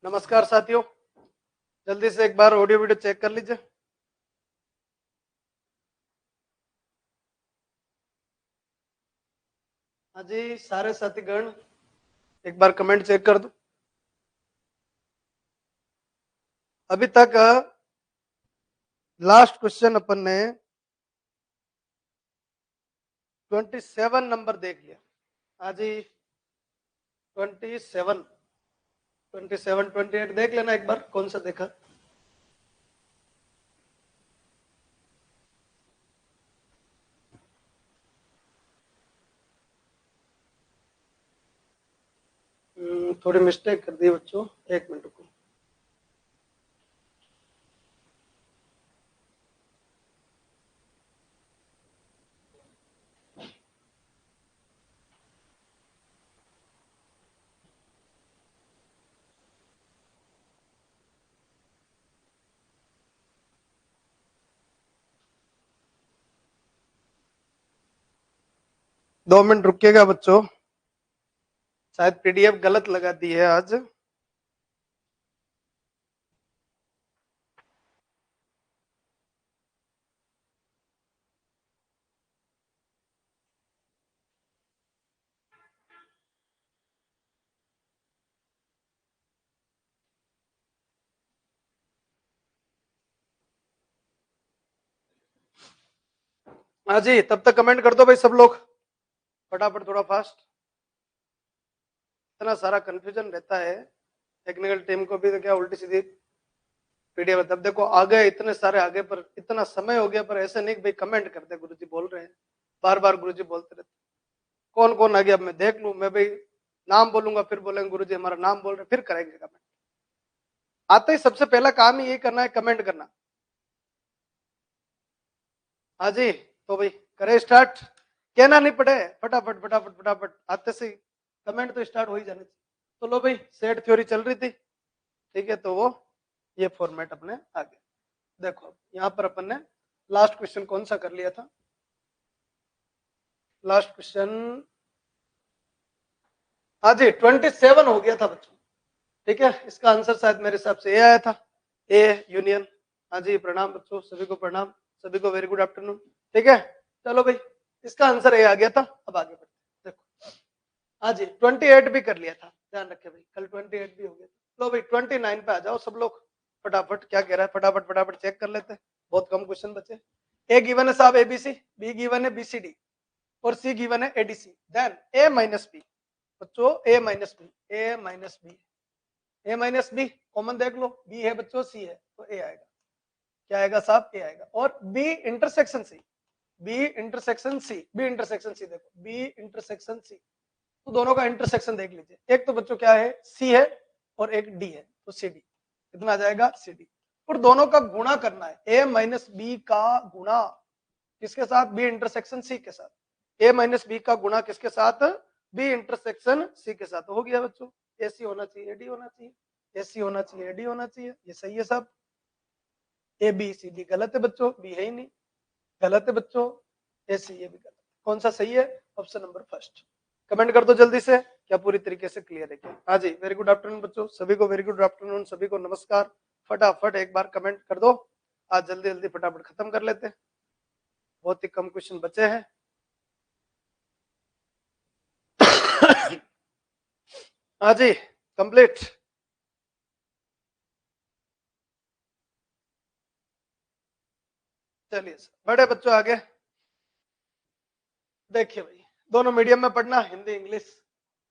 नमस्कार साथियों, जल्दी से एक बार ऑडियो वीडियो चेक कर लीजिए। हाँ जी, सारे साथीगण एक बार कमेंट चेक कर दो। अभी तक लास्ट क्वेश्चन अपन ने 27 नंबर देख लिया। हाँ जी, 27, 28 देख लेना एक बार, कौन सा देखा। थोड़ी मिस्टेक कर दी बच्चों, एक मिनट को। दो मिनट रुकिएगा बच्चों, शायद पीडीएफ गलत लगा दी है आज। हाँ जी, तब तक कमेंट कर दो भाई सब लोग, फटाफट, थोड़ा फास्ट। इतना सारा कंफ्यूजन रहता है टेक्निकल टीम को भी, तो क्या उल्टी सीधी पीडीएफ। तब देखो आ गए इतने सारे आगे, पर इतना समय हो गया, पर ऐसे नहीं कि भाई कमेंट करते गुरुजी बोल रहे हैं, बार बार गुरुजी बोलते रहते। कौन कौन आ गया अब मैं देख लूं, मैं भाई नाम बोलूंगा फिर बोलेंगे गुरुजी हमारा नाम बोल रहे, फिर करेंगे कमेंट। आते ही सबसे पहला काम ही यही करना है, कमेंट करना। हाँ जी, तो भाई करे स्टार्ट, कहना नहीं पड़े, फटाफट फटाफट फटाफट आते से कमेंट तो स्टार्ट हो ही जाने चाहिए। तो लो भाई, सेट थ्योरी चल रही थी, ठीक है, तो वो ये फॉर्मेट अपने आ गया। देखो यहाँ पर अपन ने लास्ट क्वेश्चन कौन सा कर लिया था। लास्ट क्वेश्चन, हाँ जी 27 हो गया था बच्चों, ठीक है। इसका आंसर शायद मेरे हिसाब से ए आया था, ए यूनियन। हाँ जी, प्रणाम बच्चों, सभी को प्रणाम, सभी को वेरी गुड आफ्टरनून, ठीक है। चलो भाई, इसका आंसर ए आ गया था। अब आगे बढ़ते देखो। हाँ जी 28 भी कर लिया था, ध्यान रखे भाई, कल 28 भी हो गया। लो भाई 29 पे आ जाओ सब लोग, फटाफट क्या कह रहा है, फटाफट फटाफट चेक कर लेते हैं, बहुत कम क्वेश्चन बचे। ए गिवन है साहब एबीसी, बी गिवन है बीसीडी, और सी गिवन है एडीसी, देन ए माइनस बी। बच्चों ए माइनस बी, ए माइनस बी, ए माइनस बी कॉमन देख लो, बी है बच्चों, सी है, तो ए आएगा। क्या आएगा साहब, ए आएगा। और B intersection C, B intersection C, B intersection C देखो, बी इंटरसेक्शन सी, तो दोनों का इंटरसेक्शन देख लीजिए। एक तो बच्चों क्या है, सी है, और एक डी है, तो सी डी, कितना आ जाएगा, सी डी। और दोनों का गुणा करना है, ए माइनस बी का गुणा किसके साथ, बी इंटरसेक्शन सी के साथ। ए माइनस बी का गुणा किसके साथ, बी इंटरसेक्शन सी के साथ। हो गया बच्चों, ए सी होना चाहिए, डी होना चाहिए, ए सी होना चाहिए, डी होना चाहिए, ये सही है सब। ए बी सी डी गलत है बच्चों, बी है ही नहीं, गलत है बच्चों, ए सी ये भी गलत। कौन सा सही है, ऑप्शन नंबर फर्स्ट। कमेंट कर दो जल्दी से, क्या पूरी तरीके से क्लियर है क्या। हाँ जी, वेरी गुड आफ्टरनून बच्चों, सभी को वेरी गुड आफ्टरनून, सभी को नमस्कार। फटाफट एक बार कमेंट कर दो, आज जल्दी जल्दी फटाफट खत्म कर लेते हैं, बहुत ही कम क्वेश्चन बचे हैं। हाँ जी, कंप्लीट। चलिए बड़े बच्चों आगे देखिए भाई, दोनों मीडियम में पढ़ना, Hindi English.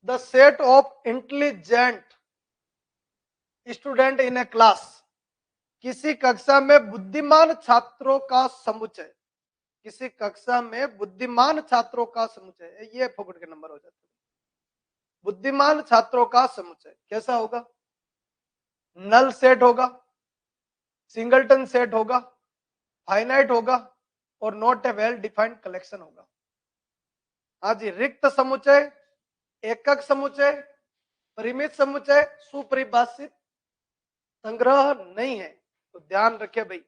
The set of intelligent student in A class, किसी कक्षा में बुद्धिमान छात्रों का समुच्चय, किसी कक्षा में बुद्धिमान छात्रों का समुच्चय, ये फोकट के नंबर हो जाते हैं। बुद्धिमान छात्रों का समुच्चय कैसा होगा, नल सेट होगा, सिंगलटन सेट होगा, फाइनाइट होगा, और not a well defined collection होगा। हाँ जी, रिक्त समुच्चय, एकक समुच्चय, परिमित समुच्चय, सुपरिभाषित संग्रह नहीं है। तो ध्यान रखे भाई,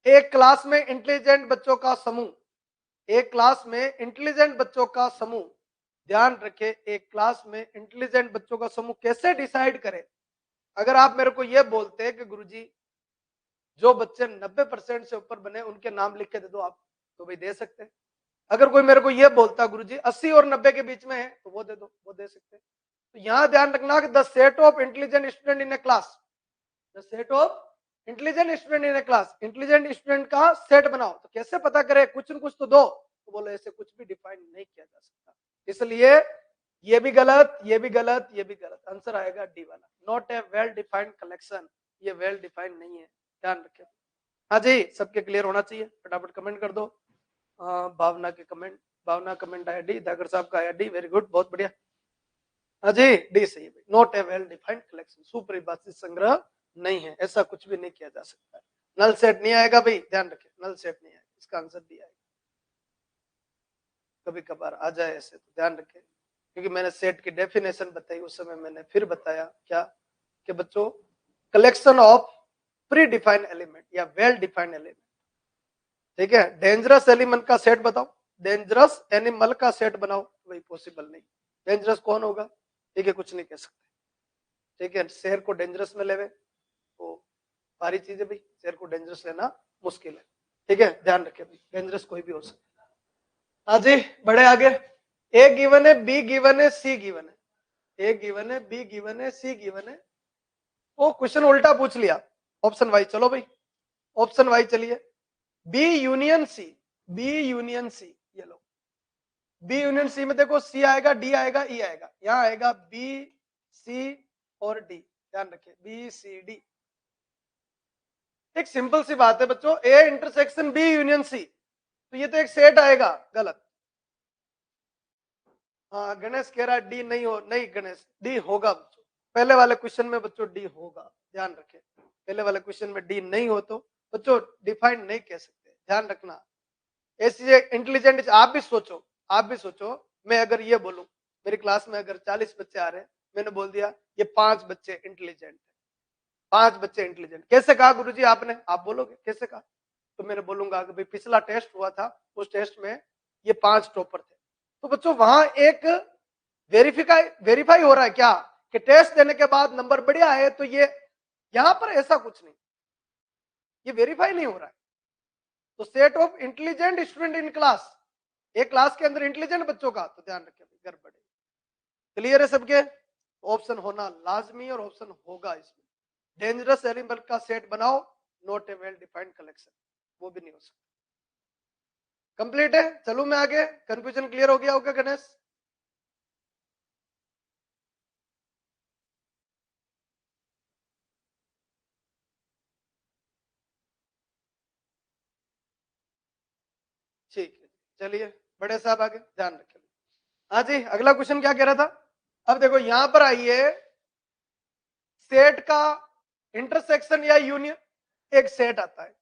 एक क्लास में इंटेलिजेंट बच्चों का समूह, एक क्लास में इंटेलिजेंट बच्चों का समूह, ध्यान रखे, एक क्लास में इंटेलिजेंट बच्चों का समूह कैसे डिसाइड करें, अगर आप मेरे को ये बोलते हैं कि गुरुजी जो बच्चे 90% से ऊपर बने उनके नाम लिख के दे दो आप, तो भाई दे सकते हैं। अगर कोई मेरे को ये बोलता गुरुजी 80 और 90 के बीच में है तो वो दे दो, वो दे सकते हैं। तो यहां ध्यान रखना कि the set of intelligent student in A class, the set of intelligent student in A class, intelligent student का सेट बनाओ। तो कैसे पता करें, कुछ न कुछ तो दो। तो बोलो ऐसे कुछ भी डिफाइन नहीं किया जा सकता, इसलिए ये भी गलत, ये भी गलत, ये भी गलत। आंसर आएगा डी वाला, not a well defined collection. ये वेल डिफाइंड नहीं है, ध्यान रखें। हाँ जी, सबके क्लियर होना चाहिए, फटाफट कमेंट कर दो। भावना के कमेंट, भावना कमेंट आया डी, दागर साहब का आया डी, वेरी गुड, बहुत बढ़िया। हाँ जी, डी सही है। Not a well defined collection, सुपरिभाषित संग्रह नहीं है, ऐसा कुछ भी नहीं किया जा सकता। नल सेट नहीं आएगा भाई, ध्यान रखें, नल सेट नहीं आएगा, इसका आंसर डी आएगा। कभी कभार आ जाए ऐसे तो ध्यान रखें, क्योंकि मैंने सेट की डेफिनेशन बताई उस समय मैंने फिर बताया क्या कि बच्चों collection of pre defined element या वेल डिफाइंड एलिमेंट, ठीक है। डेंजरस एलिमेंट का सेट बताओ, डेंजरस एनिमल का सेट बनाओ, वही पॉसिबल नहीं। डेंजरस कौन होगा, ठीक है, कुछ नहीं कह सकते, ठीक है। शेर को डेंजरस में लेवे तो सारी चीजें भाई, शेर को डेंजरस लेना मुश्किल है, ठीक है, ध्यान रखें भाई, डेंजरस कोई भी हो सकता है। हाँ जी, बढ़े आगे। ए गिवन है, बी गिवन है, सी गिवन है, ए गिवन है, बी गिवन है, सी गिवन है। वो क्वेश्चन उल्टा पूछ लिया, ऑप्शन वाई। चलो भाई ऑप्शन वाई चलिए, B union C, B union C, ये लो। बी यूनियन सी में देखो सी आएगा, डी आएगा, ई आएगा, यहां आएगा बी सी और डी, ध्यान रखिए बी सी डी। एक सिंपल सी बात है बच्चों, A intersection B union C, तो ये तो एक सेट आएगा, गलत। हाँ गणेश कह रहा है डी नहीं हो, नहीं गणेश डी होगा बच्चों, पहले वाले क्वेश्चन में बच्चों डी होगा, ध्यान रखें। पहले वाले क्वेश्चन में डी नहीं हो तो बच्चों डिफाइंड नहीं कह सकते, ध्यान रखना। ऐसी इंटेलिजेंट, आप भी सोचो, आप भी सोचो, मैं अगर ये बोलूं मेरी क्लास में अगर 40 बच्चे आ रहे हैं, मैंने बोल दिया ये 5 बच्चे इंटेलिजेंट है, 5 बच्चे इंटेलिजेंट, कैसे कहा गुरुजी आपने, आप बोलोगे कैसे कहा, तो मैंने बोलूंगा कि भाई पिछला टेस्ट हुआ था, उस टेस्ट में ये 5 टॉपर थे। तो बच्चों वहां एक वेरीफाई हो रहा है क्या कि टेस्ट देने के बाद नंबर बढ़िया है, तो ये यहां पर ऐसा कुछ नहीं, ये वेरीफाई नहीं हो रहा है। तो set of intelligent student in class, एक क्लास के अंदर इंटेलिजेंट बच्चों का, तो ध्यान रखें गड़बड़ है। क्लियर है सबके, ऑप्शन होना लाजमी और ऑप्शन होगा इसमें। डेंजरस एनिमल का सेट बनाओ, not a well defined collection, वो भी नहीं हो सकता। कंप्लीट है, चलू मैं आगे, कंफ्यूजन क्लियर हो गया होगा गणेश। ठीक है, चलिए बड़े साहब आगे ध्यान रखें। हाँ जी, अगला क्वेश्चन क्या कह रहा था, अब देखो यहां पर आइए, सेट का इंटरसेक्शन या यूनियन, एक सेट आता है,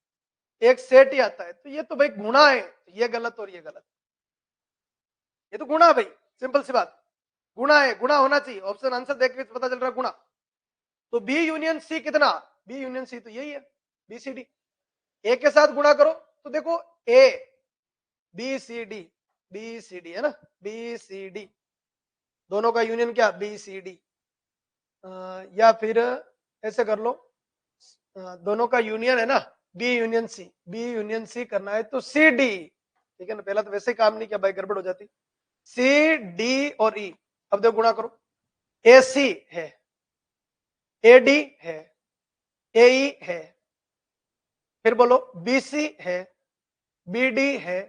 एक सेट ही आता है, तो ये तो भाई गुणा है, ये गलत और ये गलत, ये तो गुणा भाई, सिंपल सी बात, गुणा है, गुणा होना चाहिए, ऑप्शन आंसर देख के पता चल रहा है गुणा। तो बी यूनियन सी कितना, बी यूनियन सी तो यही है, बी सी डी, ए के साथ गुणा करो तो देखो A B C D, B C D है ना, बी सी डी, दोनों का यूनियन क्या, बी सी डी। या फिर ऐसे कर लो, दोनों का यूनियन है ना, B union C, B union C करना है तो सी डी, ठीक है ना, पहला तो वैसे ही काम नहीं किया भाई, गड़बड़ हो जाती। सी डी और ई, अब देखो गुणा करो, ए सी है, ए डी है, ए ई है, फिर बोलो बी सी है, बी डी है,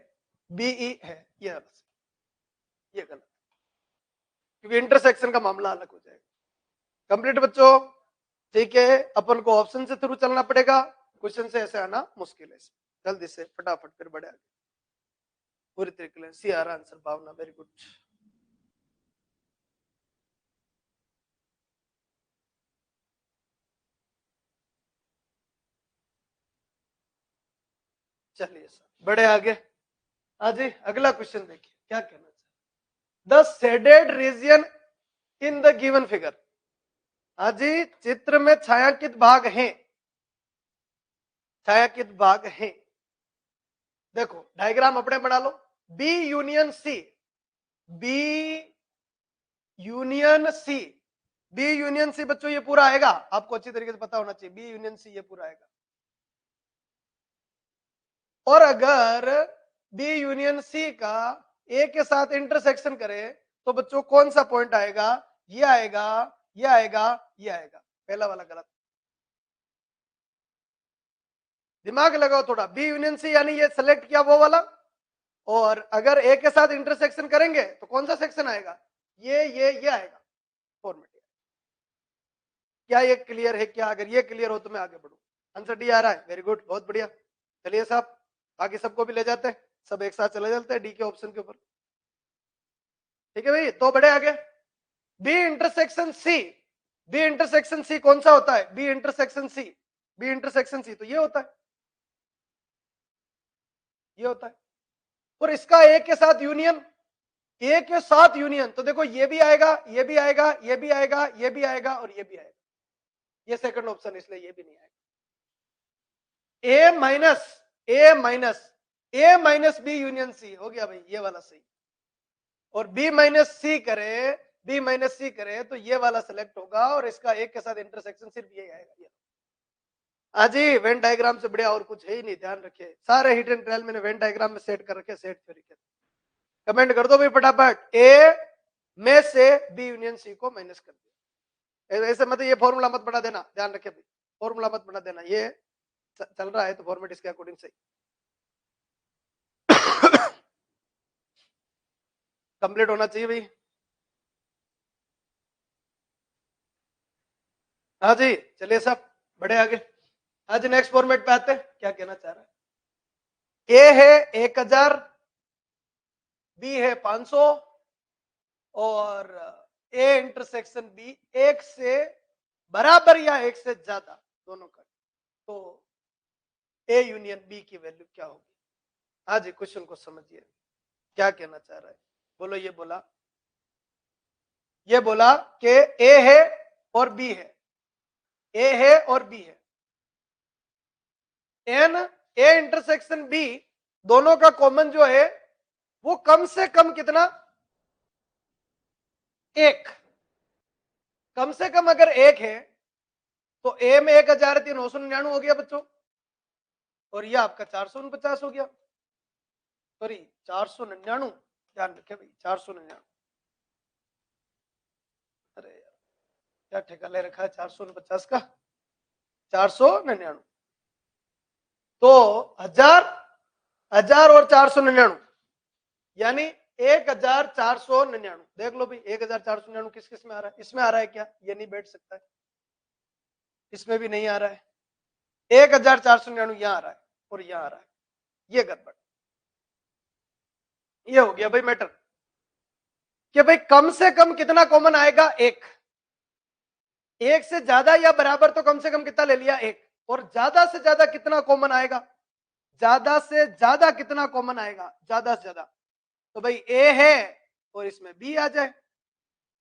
बीई है, ये बस, ये गलत, क्योंकि इंटरसेक्शन का मामला अलग हो जाएगा। कंप्लीट बच्चों, ठीक है, अपन को ऑप्शन से थ्रू चलना पड़ेगा, क्वेश्चन से ऐसे आना मुश्किल है, जल्दी से फटाफट फिर बढ़े आगे, पूरी तरीके से सी आ रहा आंसर, भावना वेरी गुड। चलिए सर बड़े आगे, हाँ जी, अगला क्वेश्चन देखिए क्या कहना चाहिए, the shaded region in the given figure, हाँ जी, चित्र में छायांकित भाग हैं, छायांकित भाग हैं, देखो डायग्राम अपने बना लो, B union C, B union C, B union C बच्चों ये पूरा आएगा, आपको अच्छी तरीके से पता होना चाहिए, बी यूनियन सी ये पूरा आएगा। और अगर बी यूनियन सी का ए के साथ इंटरसेक्शन करे तो बच्चों कौन सा पॉइंट आएगा? ये आएगा, ये आएगा, ये आएगा। पहला वाला गलत, दिमाग लगाओ थोड़ा। बी यूनियन सी यानी ये सेलेक्ट किया वो वाला, और अगर ए के साथ इंटरसेक्शन करेंगे तो कौन सा सेक्शन आएगा? ये आएगा फॉर्मेट। क्या ये क्लियर है क्या? अगर ये क्लियर हो तो मैं आगे बढ़ू। आंसर डी आ रहा है, वेरी गुड, बहुत बढ़िया। चलिए साहब, बाकी सबको भी ले जाते हैं, सब एक साथ चले जाते हैं डी के ऑप्शन के ऊपर। ठीक है भाई, तो बढ़े आगे। B intersection C, B intersection C कौन सा होता है? B intersection C, B intersection C तो ये होता है, ये होता है। और इसका ए के साथ यूनियन, ए के साथ यूनियन तो देखो ये भी आएगा, ये भी आएगा, ये भी आएगा, ये भी आएगा और ये भी आएगा। ये सेकंड ऑप्शन, इसलिए ये भी नहीं आएगा। ए माइनस, ए माइनस, ए माइनस बी यूनियन सी हो गया भाई, ये वाला सही। और बी माइनस सी करे, बी माइनस सी करे तो ये वाला सिलेक्ट होगा, और इसका एक के साथ इंटरसेक्शन सिर्फ ये आएगा। हाँ जी, वेन डायग्राम से बढ़िया और कुछ है ही नहीं, ध्यान रखिए। सारे हिट एंड ट्रायल मैंने वेन डायग्राम में सेट कर रखे, सेट तरीके। कमेंट कर दो भाई फटाफट, ए में से बी यूनियन सी को माइनस कर दिया। ऐसे मतलब ये फॉर्मूला मत बना देना, ध्यान रखिए भाई, फॉर्मूला मत बना देना, ये चल रहा है तो फॉर्मेट इसके अकॉर्डिंग सही। कंप्लीट होना चाहिए भाई। हाँ जी, चलिए सब बढ़े आगे। आज नेक्स्ट फॉर्मेट पे आते हैं, क्या कहना चाह रहा है? ए है 1000, बी है 500 और ए इंटरसेक्शन बी एक से बराबर या एक से ज्यादा दोनों का, तो ए यूनियन बी की वैल्यू क्या होगी? आज क्वेश्चन को समझिए, क्या कहना चाह रहा है। बोलो, ये बोला कि ए है और बी है, ए है और बी है, एन ए इंटरसेक्शन बी दोनों का कॉमन जो है वो कम से कम कितना? एक। कम से कम अगर एक है तो ए में 1000 हो गया बच्चों, और ये आपका 449 हो गया, सॉरी 499, ध्यान रखे भाई 499। अरे यार क्या ठेका ले रखा है 449 का, 499। तो 1000 और 499 यानी 1499। देख लो भाई 1499 किस किस में आ रहा है? इसमें आ रहा है क्या? ये नहीं बैठ सकता है, इसमें भी नहीं आ रहा है। 1499 यहां आ रहा है और यहां आ रहा है, ये गड़बड़। ये हो गया भाई मैटर कि भाई कम से कम कितना कॉमन आएगा? एक। एक से ज्यादा या बराबर तो कम से कम कितना ले लिया? एक। और ज्यादा से ज्यादा कितना कॉमन आएगा? ज्यादा से ज्यादा कितना कॉमन आएगा? ज्यादा से ज्यादा। तो भाई ए है और इसमें बी आ जाए,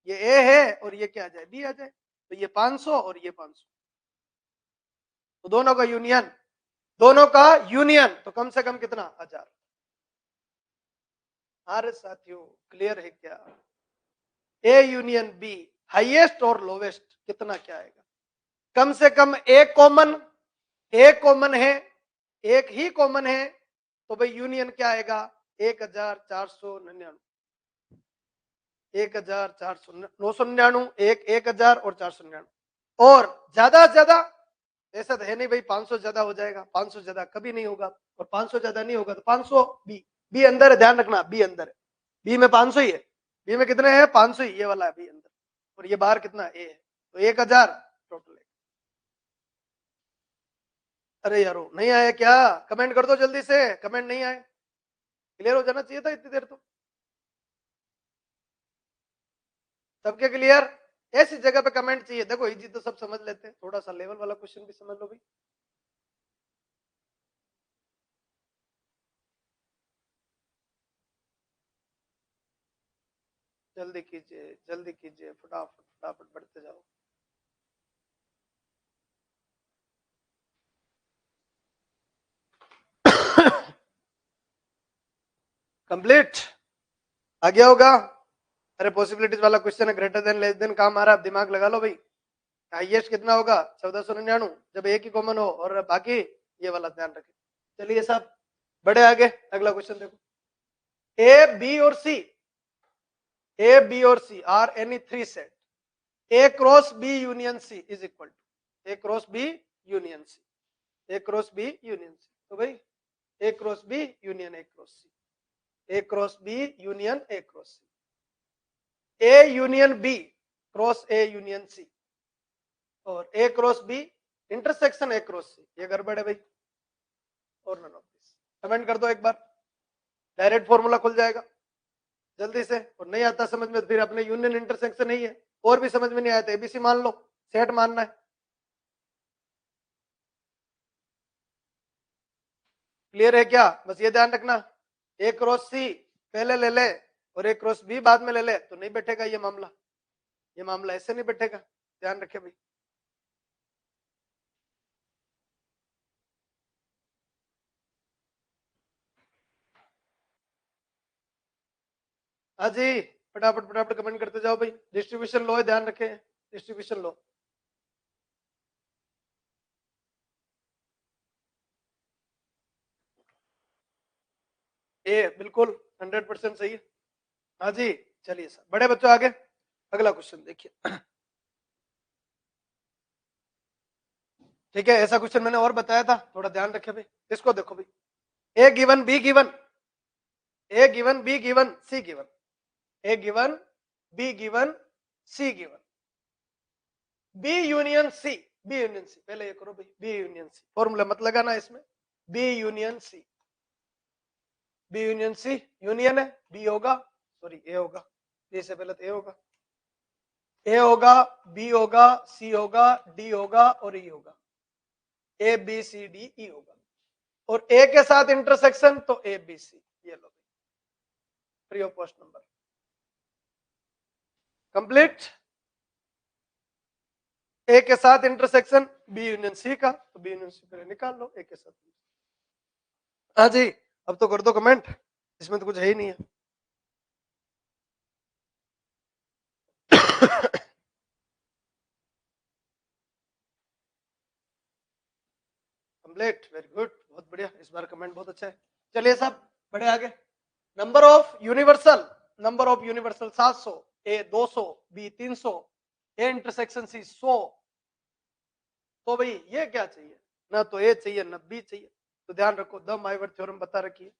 ये ए है और ये क्या आ जाए? बी आ जाए। तो ये 500 और ये 500, तो दोनों का यूनियन, दोनों का यूनियन तो कम से कम कितना? 1000। अरे साथियों क्लियर है क्या? ए यूनियन बी हाईएस्ट और लोवेस्ट कितना क्या आएगा? कम से कम एक कॉमन है, एक ही कॉमन है, तो भाई यूनियन क्या आएगा? 1499, 999, 1000 और 499। और ज्यादा से ज्यादा ऐसा तो है नहीं भाई 500 ज्यादा हो जाएगा, 500 ज्यादा कभी नहीं होगा, और 500 ज्यादा नहीं होगा तो 500 बी, बी अंदर है, ध्यान रखना बी अंदर है, बी में 500 ही है, बी में कितने हैं? 500 ही, ये वाला है बी अंदर, और ये बाहर कितना? ए है, तो 1000 टोटल है। अरे यारो नहीं आया क्या? कमेंट कर दो जल्दी से, कमेंट नहीं आए, क्लियर हो जाना चाहिए था इतनी देर तो। सबके क्लियर? ऐसी जगह पे कमेंट चाहिए, देखो इजी तो सब समझ लेते हैं, थोड़ा सा लेवल वाला क्वेश्चन भी समझ लो भाई। जल्दी कीजिए, फटाफट फटाफट बढ़ते जाओ। कंप्लीट आ गया होगा? अरे पॉसिबिलिटीज वाला क्वेश्चन है, ग्रेटर देन लेस देन काम आ रहा है, दिमाग लगा लो भाई। हाईएस्ट कितना होगा 1499 जब एक ही कॉमन हो, और बाकी ये वाला ध्यान रखें। चलिए साहब बढ़े आगे, अगला क्वेश्चन देखो। ए बी और सी, ए बी और C are any three set, A cross B union C is equal to A cross B union C, A cross B union C. तो भाई A cross B union A cross C, A cross B union A cross C, A union B cross A union C, और A cross B intersection A cross C, ये गड़बड़ है भाई। और none of this, comment कर दो एक बार, direct formula खुल जाएगा जल्दी से। और नहीं आता समझ में फिर अपने यूनियन इंटरसेक्शन नहीं है, और भी समझ में नहीं आया तो एबीसी मान लो, सेट मानना है। क्लियर है क्या? बस ये ध्यान रखना, ए क्रॉस सी पहले ले ले और ए क्रॉस बी बाद में ले ले तो नहीं बैठेगा ये मामला, ये मामला ऐसे नहीं बैठेगा, ध्यान रखे भाई। हाँ जी, फटाफट फटाफट कमेंट करते जाओ भाई। डिस्ट्रीब्यूशन लो है, ध्यान रखें, डिस्ट्रीब्यूशन लो। ए बिल्कुल 100% सही है। हाँ जी चलिए सर, बड़े बच्चों आगे अगला क्वेश्चन देखिए। ठीक है, ऐसा क्वेश्चन मैंने और बताया था, थोड़ा ध्यान रखे भाई। इसको देखो भाई, A given B given, A given B given C given, A given B given C given, B union C, B union C पहले ये करो भाई, बी यूनियन सी फॉर्मूला मत लगाना इसमें, B union C, B union C, union है B होगा, sorry A होगा, बी से पहले तो ए होगा, ए होगा बी होगा सी होगा डी होगा और ई होगा, ए बी सी डी ई होगा, और ए के साथ इंटरसेक्शन तो ए बी सी, ये लो free of cost number complete. A के साथ इंटरसेक्शन बी यूनियन सी का, तो बी यूनियन सी पहले निकाल लो ए के साथ। हाँ जी अब तो कर दो कमेंट, इसमें तो कुछ है ही नहीं है। कंप्लीट, वेरी गुड, बहुत बढ़िया, इस बार कमेंट बहुत अच्छा है। चलिए साहब बढ़े आगे। Number of universal, number of universal 700, A 200 B 300, A intersection C 100। तो भाई ये क्या चाहिए, ना तो ए चाहिए ना बी चाहिए, तो ध्यान रखो द माइवर थ्योरम बता रखी है,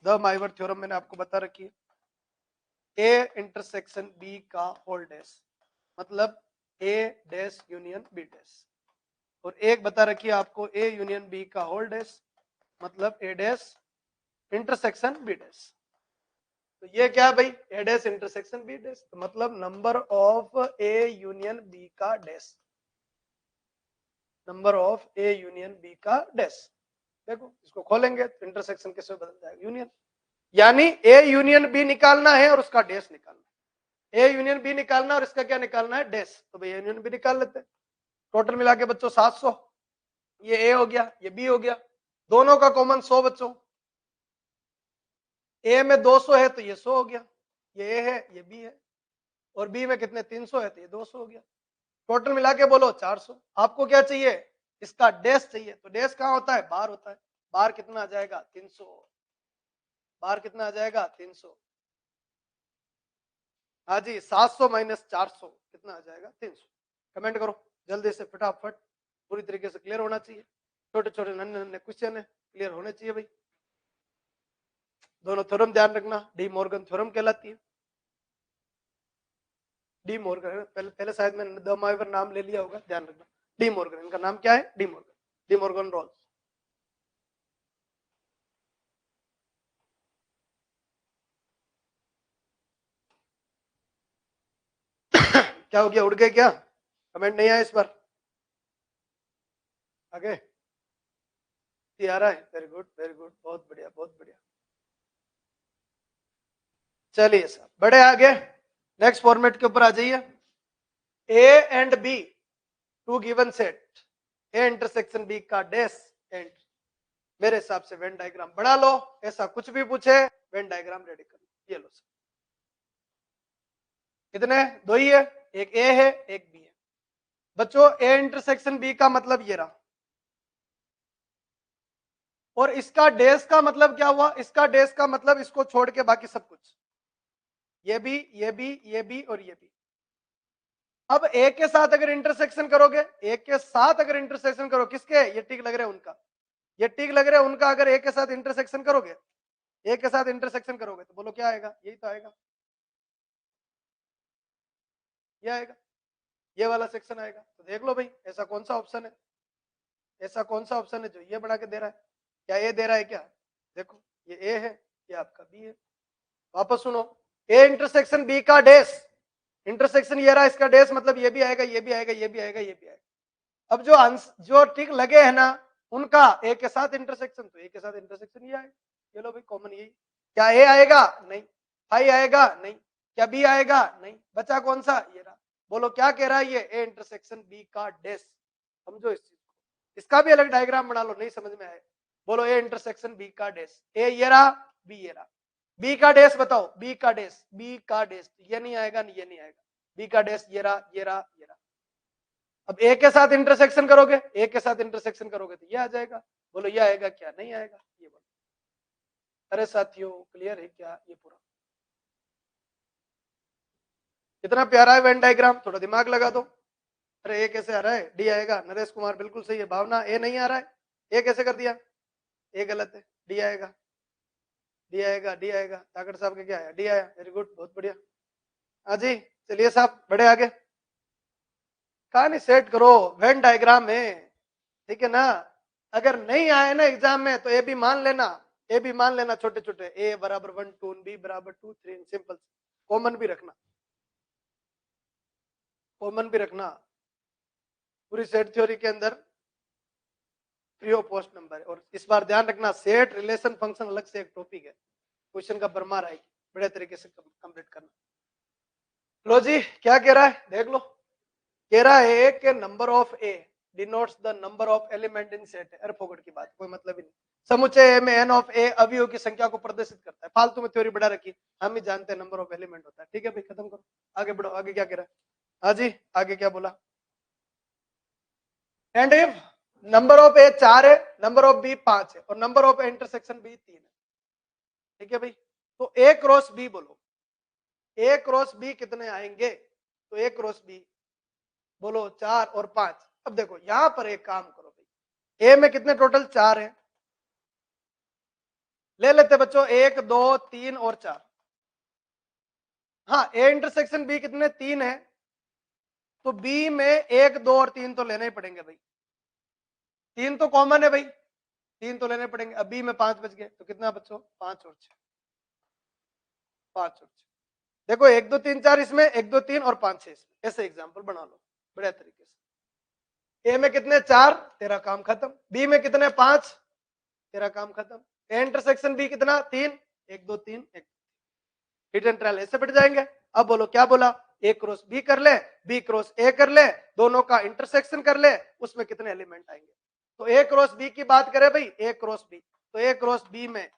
द माइवर थ्योरम मैंने आपको बता रखी है, ए इंटरसेक्शन बी का होल डैश मतलब A dash union B dash, और एक बता रखी है आपको ए यूनियन बी का होल डैश मतलब A dash intersection B dash. तो ये क्या है भाई, A dash intersection B dash, तो मतलब number of A union B का dash, number of A union B का डैश। देखो इसको खोलेंगे तो इंटरसेक्शन कैसे बदल जाएगा, यूनियन, यानी ए यूनियन बी निकालना है और उसका डैश निकालना है, ए यूनियन बी निकालना और इसका क्या निकालना है, डैश। तो भाई यूनियन बी निकाल लेते हैं। टोटल मिला के बच्चों 700, ये ए हो गया ये बी हो गया, दोनों का कॉमन 100 बच्चों, ए में 200 है तो ये 100 हो गया, ये ए है ये बी है, और बी में कितने 300 है तो ये 200 हो गया, टोटल मिला के बोलो 400। आपको क्या चाहिए, इसका डैश चाहिए, तो डैश कहाँ होता है, बार होता है, बार कितना आ जाएगा 300, बार कितना आ जाएगा 300। हाँ जी 700 माइनस 400 कितना आ जाएगा 300। कमेंट करो जल्दी से फटाफट, पूरी तरीके से क्लियर होना चाहिए, छोटे छोटे नन्हे नन्हे क्वेश्चन है, क्लियर होने चाहिए भाई। दोनों थ्योरम ध्यान रखना, डी मॉर्गन थ्योरम कहलाती है, डी मॉर्गन पहले शायद मैंने द माइवर नाम ले लिया होगा, ध्यान रखना डी मॉर्गन, इनका नाम क्या है De Morgan, De Morgan rules. क्या हो गया, उड़ गए क्या, कमेंट नहीं आया इस बार, आगे आ रहा है, वेरी गुड वेरी गुड, बहुत बढ़िया बहुत बढ़िया। चलिए साहब बड़े आगे, नेक्स्ट फॉर्मेट के ऊपर आ जाइए। A and B two given set, A intersection B का डैश एंड, मेरे हिसाब से वेन डायग्राम बना लो, ऐसा कुछ भी पूछे वेन डायग्राम रेडी कर लो, ये लो सर। कितने? दो ही है, एक ए है एक बी है। बच्चों ए इंटरसेक्शन बी का मतलब ये रहा, और इसका डेस का मतलब क्या हुआ? इसका डेस का मतलब इसको छोड़ के बाकी सब कुछ, ये भी ये भी ये भी और ये भी। अब ए के साथ अगर इंटरसेक्शन करोगे, ए के साथ अगर इंटरसेक्शन करो, किसके? ये टिक लग रहे हैं उनका, ये टिक लग रहे हैं उनका, अगर ए के साथ इंटरसेक्शन करोगे, ए के साथ इंटरसेक्शन करोगे तो बोलो क्या आएगा? यही तो आएगा, ये आएगा, ये वाला सेक्शन आएगा। तो देख लो भाई ऐसा कौन सा ऑप्शन है, ऐसा कौन सा ऑप्शन है जो ये बना के दे रहा है? क्या ये दे रहा है क्या? देखो ये ए है, ये आपका बी है। वापस सुनो, ए इंटरसेक्शन बी का डेस, इंटरसेक्शन ये रहा, इसका डेस मतलब ये भी आएगा ये भी आएगा ये भी आएगा ये भी आएगा। अब जो टिक लगे हैं ना उनका ए के साथ इंटरसेक्शन, तो ए के साथ इंटरसेक्शन ये आएगा। चलो भाई कॉमन यही। क्या ए आएगा? नहीं। आई आएगा? नहीं। क्या बी आएगा? नहीं। बचा कौन सा? ये रहा। बोलो क्या कह रहा है ये? ए इंटरसेक्शन बी का डेस। समझो इस चीज को, इसका भी अलग डायग्राम बना लो, नहीं समझ में आए बोलो ए इंटरसेक्शन बी का डेस। ए ये रहा, बी ये रहा। बी का डेस बताओ, बी का डेस, बी का डेस ये नहीं आएगा, ये नहीं आएगा। बी का डेस ये रहा ये रहा ये रहा। अब ए के साथ इंटरसेक्शन करोगे, ए के साथ इंटरसेक्शन करोगे तो ये आ जाएगा। बोलो ये आएगा क्या? नहीं आएगा। ये बोलो। अरे साथियों क्लियर है क्या ये पूरा? कितना प्यारा है वेन डायग्राम, थोड़ा दिमाग लगा दो। अरे ए कैसे आ रहा है? डी आएगा। नरेश कुमार बिल्कुल सही है। भावना ए नहीं आ रहा है, ए कैसे कर दिया? ए गलत है, डी आएगा, डी आएगा, डी आएगा। ताकड़ साहब के क्या आया? डी आया, वेरी गुड, बहुत बढ़िया। हाँ जी चलिए साहब बढ़े आगे। कहानी सेट करो वेन डायग्राम में, ठीक है ना? अगर नहीं आए ना एग्जाम में तो ए भी मान लेना, ए भी मान लेना छोटे छोटे, ए बराबर 1 2 बी बराबर 2 3, सिंपल। कॉमन भी रखना, कॉमन भी रखना। पूरी सेट थ्योरी के अंदर फ्री ऑफ पोस्ट नंबर है। और इस बार ध्यान रखना सेट रिलेशन फंक्शन अलग से एक टॉपिक है, क्वेश्चन का भरमार आएगी, बड़े तरीके से कंप्लीट करना। लो जी क्या कह रहा है देख लो, कह रहा है कि number of A denotes the number of element in set. अरे फोकट की बात, कोई मतलब ही नहीं। समुच्चय में एन ऑफ ए अवयवों की संख्या को प्रदर्शित करता है। फालतू में थ्योरी बढ़ा रखी, हम ही जानते हैं नंबर ऑफ एलिमेंट होता है। ठीक है भाई खत्म करो, आगे बढ़ो। आगे क्या कह रहा है? हाँ जी आगे क्या बोला? एंड इफ नंबर ऑफ ए 4 है, नंबर ऑफ बी 5 है और नंबर ऑफ इंटरसेक्शन बी 3 है। ठीक है भाई, तो ए क्रॉस बी बोलो, ए क्रॉस बी कितने आएंगे? तो ए क्रॉस बी बोलो 4 और 5। अब देखो यहां पर एक काम करो भाई, ए में कितने टोटल? 4 है, ले लेते बच्चों 1 2 3 और 4। हाँ ए इंटरसेक्शन बी कितने? 3 है, तो बी में 1 2 और 3 तो लेने ही पड़ेंगे भाई, 3 तो कॉमन है भाई, 3 तो लेने पड़ेंगे। अब बी में 5 बच गए, तो कितना बच्चों? 5 और 6, 5 और 6। देखो 1 2 3 4 इसमें, 1 2 3 और 5 6 इसमें, ऐसे एग्जाम्पल बना लो बढ़िया तरीके से। ए में कितने? 4, तेरा काम खत्म। बी में कितने? 5, तेरा काम खत्म। ए इंटरसेक्शन बी कितना? 3, 1 2 3 1। हिट एंड ट्रायल ऐसे बैठ जाएंगे। अब बोलो क्या बोला? ए क्रॉस बी कर ले, बी क्रॉस ए कर ले, दोनों का इंटरसेक्शन कर ले, उसमें कितने एलिमेंट आएंगे? तो ए क्रॉस बी की बात करें भाई, ए क्रॉस बी, तो ए क्रॉस बी में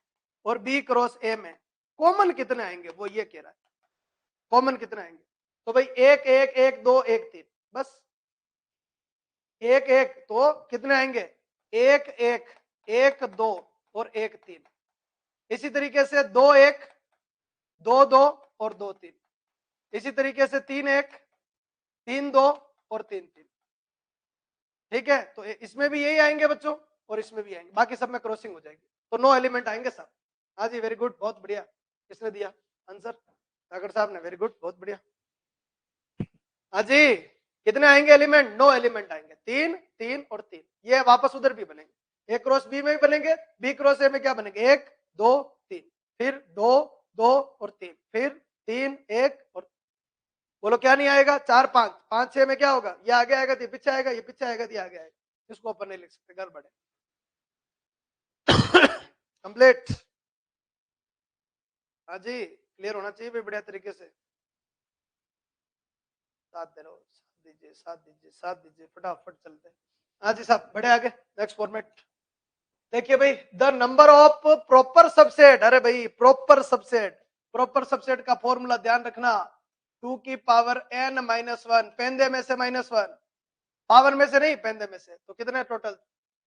और बी क्रॉस ए में कॉमन कितने आएंगे? वो ये कह रहा है कॉमन कितने आएंगे। तो भाई 1 1 1 2 1 3, बस 1 1 तो कितने आएंगे? 1 1 1 2 और 1 3। इसी तरीके से 2 1 2 2 और 2 3। इसी तरीके से 3 1 3 2 और 3 3। ठीक है, तो इसमें भी यही आएंगे बच्चों और इसमें भी आएंगे, बाकी सब में क्रॉसिंग हो जाएगी, तो 9 एलिमेंट आएंगे सब। हाँ जी वेरी गुड, बहुत बढ़िया। किसने दिया आंसर? सागर साहब ने, वेरी गुड, बहुत बढ़िया। हाँ जी कितने आएंगे एलिमेंट? 9 एलिमेंट आएंगे, 3 3 और 3। ये वापस उधर भी बनेंगे, ए क्रॉस बी में भी बनेंगे, बी क्रॉस ए में क्या बनेंगे? 1 2 3, फिर 2 2 और 3, फिर 3 1 और। बोलो क्या नहीं आएगा? 4 5 5 6 में क्या होगा? ये आगे आएगा तो ये पीछे आएगा, ये पीछे आएगा तो ये आगे आएगा। इसको अपन नहीं लिख सकते, गड़बड़ है। कंप्लीट। हाँ जी क्लियर होना चाहिए बढ़िया तरीके से। साथ दे रहो, साथ दीजिए साथ दीजिए साथ दीजिए, फटाफट चलते हैं। हाँ जी साहब बढ़े आगे, नेक्स्ट फॉर्मेट देखिए भाई, the number of proper subset. अरे भाई प्रॉपर सबसेट, प्रॉपर सबसेट का फॉर्मूला ध्यान रखना, 2 की पावर n माइनस 1, पेंदे में से -1, पावर में से नहीं, पेंदे में से, तो कितने टोटल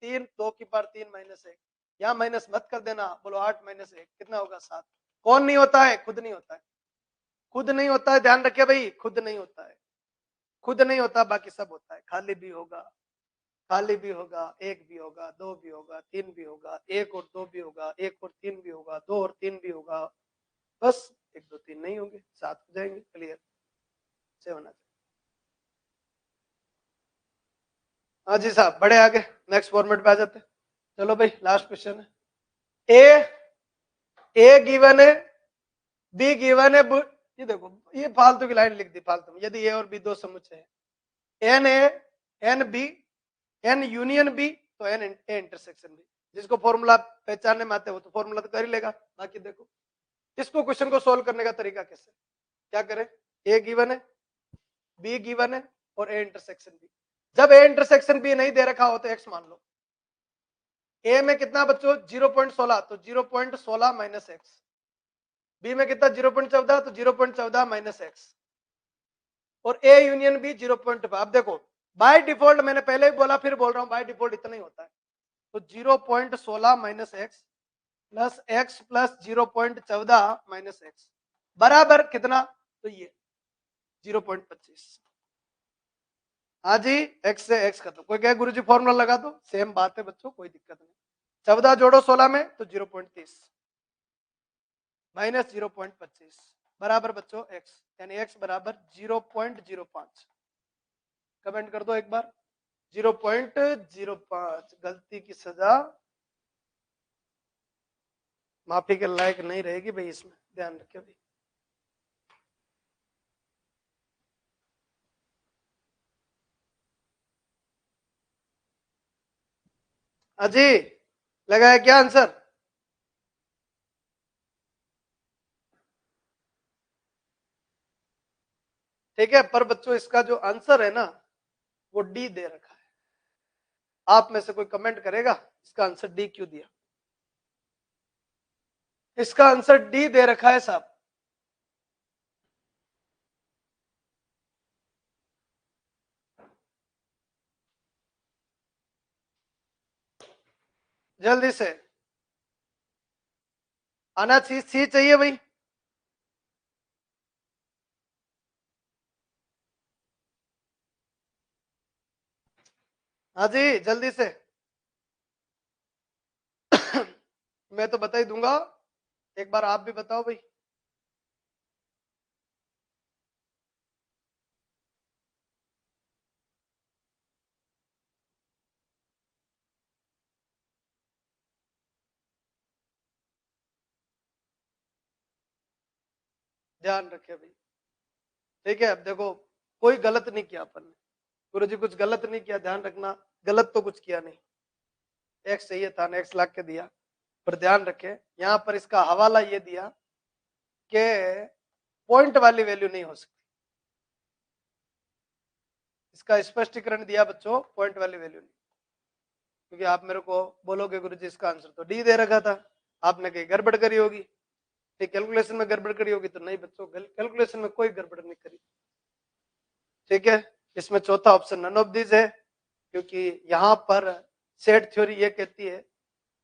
3, 2 की पावर 3 माइनस 1, यहाँ माइनस मत कर देना, बोलो 8 माइनस 1 कितना होगा 7। कौन नहीं होता है? खुद नहीं होता है, खुद नहीं होता है, ध्यान रखिए भाई, खुद नहीं होता है, खुद नहीं होता, बाकी सब होता है। खाली भी होगा, खाली भी होगा, 1 भी होगा, 2 भी होगा, 3 भी होगा, 1 और 2 भी होगा, 1 और 3 भी होगा, 2 और 3 भी होगा, बस 1 2 3 नहीं होंगे, 7 हो जाएंगे, क्लियर से होना चाहिए। हाँ जी साहब, बड़े आगे नेक्स्ट फॉर्मेट पे आ जाते हैं। चलो भाई लास्ट क्वेश्चन है। ए गिवन है, बी गिवन है, ये देखो ये फालतू की लाइन लिख दी फालतू में। यदि ए और बी दो समुच्चय है, N A N B N union B, तो एन ए इंटरसेक्शन बी। जिसको फॉर्मूला पहचानने में आते हो तो फॉर्मूला तो कर ही लेगा। बाकी देखो इसको क्वेश्चन को सोल्व करने का तरीका कैसे, क्या करें, ए गिवन है, बी गिवन है और ए इंटरसेक्शन बी। जब ए इंटरसेक्शन बी नहीं दे रखा हो तो एक्स मान लो। ए में कितना बच्चों 0.16, तो 0.16 माइनस एक्स। बी में कितना 0.14, तो 0.14 माइनस एक्स। और ए यूनियन बी 0.5। अब देखो बाय डिफॉल्ट, मैंने पहले ही बोला फिर बोल रहा हूं, बाय डिफॉल्ट इतना ही होता है। तो 0.16 minus x plus x plus 0.14 minus x बराबर कितना, तो ये 0.25। हाँ जी, एक्स से एक्स खत्म। कोई कहे गुरुजी फॉर्मूला लगा दो, सेम बात है बच्चों, कोई दिक्कत नहीं। 14 जोड़ो 16 में तो 0.30 माइनस 0.25 बराबर बच्चों एक्स, यानी एक्स बराबर 0.05। कमेंट कर दो एक बार, 0.05। गलती की सजा माफी के लायक नहीं रहेगी भाई, इसमें ध्यान रखिए भाई। अजी लगाया क्या आंसर? ठीक है, पर बच्चों इसका जो आंसर है ना वो डी दे रखा है। आप में से कोई कमेंट करेगा इसका आंसर डी क्यों दिया? इसका आंसर डी दे रखा है साहब। जल्दी से आना, सी चाहिए भाई। हाँ जी जल्दी से मैं तो बता ही दूंगा, एक बार आप भी बताओ भाई। ध्यान रखे भाई, ठीक है। अब देखो कोई गलत नहीं किया अपन ने, गुरु जी कुछ गलत नहीं किया, ध्यान रखना, गलत तो कुछ किया नहीं। एक्स चाहिए था ना, एक्स लाख के दिया, पर ध्यान रखे यहाँ पर इसका हवाला ये दिया कि पॉइंट वाली वैल्यू नहीं हो सकती। इसका स्पष्टीकरण दिया बच्चों, पॉइंट वाली वैल्यू नहीं, क्योंकि आप मेरे को बोलोगे गुरुजी इसका आंसर तो डी दे रखा था, आपने कहीं गड़बड़ करी होगी, ठीक, कैलकुलेशन में गड़बड़ करी होगी। तो नहीं बच्चों, कैलकुलेशन में कोई गड़बड़ नहीं करी, ठीक है। इसमें चौथा ऑप्शन नन ऑफ दिस है, क्योंकि यहाँ पर सेट थ्योरी ये कहती है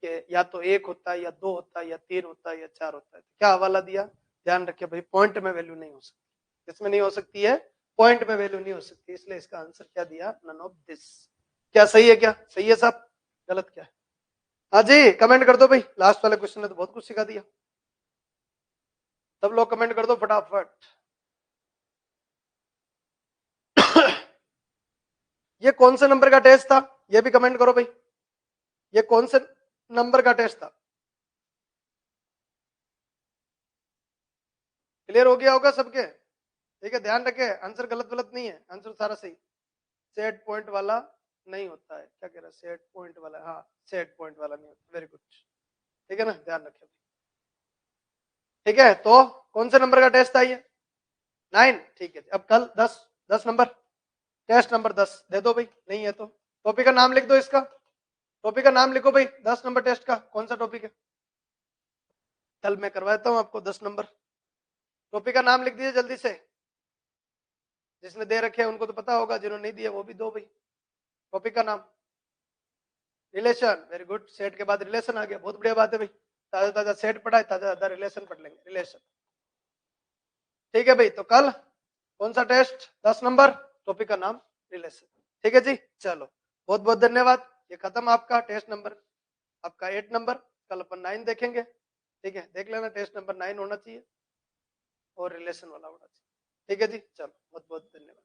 कि या तो 1 होता है या 2 होता है या 3 होता है या 4 होता है। क्या हवाला दिया, ध्यान रखिए भाई, पॉइंट में वैल्यू नहीं हो सकती, इसमें नहीं हो सकती है, पॉइंट में वैल्यू नहीं हो सकती, इसलिए इसका आंसर क्या दिया, नन ऑफ दिस। क्या सही है, क्या सही है साहब, गलत क्या है? हाँ जी कमेंट कर दो भाई, लास्ट वाले क्वेश्चन ने तो बहुत कुछ सिखा दिया। सब लोग कमेंट कर दो फटाफट। ये कौन से नंबर का टेस्ट था, ये भी कमेंट करो भाई, ये कौन से नंबर का टेस्ट था? क्लियर हो गया होगा सबके, ठीक है। ध्यान रखे आंसर गलत गलत नहीं है, आंसर सारा सही। सेट पॉइंट वाला नहीं होता है, क्या कह रहा है, सेट पॉइंट वाला, हाँ सेट पॉइंट वाला नहीं होता, वेरी गुड, ठीक है ना, ध्यान रखे, ठीक है। तो कौन से नंबर का टेस्ट था ये, 9, ठीक है। अब कल 10 नंबर, टेस्ट नंबर 10 दे दो भाई, नहीं है तो टॉपिक का नाम लिख दो, इसका टॉपिक का नाम लिखो भाई, 10 नंबर टेस्ट का कौन सा टॉपिक है? कल मैं करवाता हूं आपको 10 नंबर, टॉपिक का नाम लिख दीजिए जल्दी से। जिसने दे रखे हैं उनको तो पता होगा, जिन्होंने नहीं दिया वो भी दो भाई। टॉपिक का नाम रिलेशन, वेरी गुड। सेट के बाद रिलेशन आ गया, बहुत बढ़िया बात है भाई। ताजा ताजा सेट पढ़ा है, ताजा ताजा रिलेशन पढ़ लेंगे, रिलेशन। ठीक है भाई, तो कल कौन सा टेस्ट? 10 नंबर, टॉपिक का नाम रिलेशन। ठीक है जी, चलो बहुत बहुत धन्यवाद। ये खत्म आपका टेस्ट नंबर, आपका 8 नंबर। कल अपन 9 देखेंगे। ठीक है, देख लेना, टेस्ट नंबर 9 होना चाहिए और रिलेशन वाला होना चाहिए। ठीक है जी, चलो बहुत बहुत धन्यवाद।